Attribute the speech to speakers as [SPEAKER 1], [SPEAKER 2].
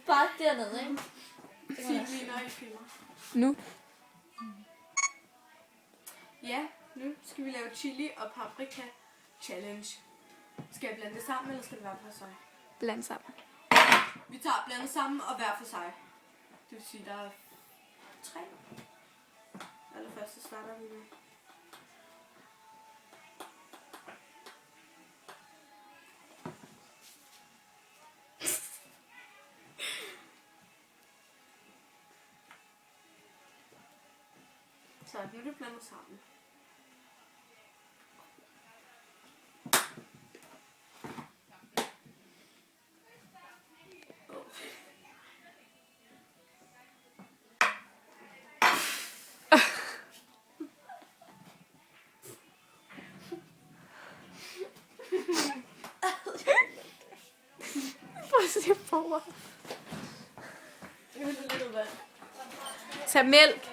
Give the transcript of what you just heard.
[SPEAKER 1] bare dernede, ikke?
[SPEAKER 2] Sig lige, når I filmer.
[SPEAKER 3] Nu.
[SPEAKER 2] Ja, nu skal vi lave chili og paprika challenge. Skal jeg blande det sammen, eller skal det være for sig?
[SPEAKER 3] Bland sammen.
[SPEAKER 2] Vi tager blandet sammen og hver for sig. Det vil sige, der er 3. Allerførst så starter vi med. Så nu er det blandet sammen.
[SPEAKER 3] Prøv at se på.
[SPEAKER 2] Jeg vil lidt vand.
[SPEAKER 3] Tag mælk.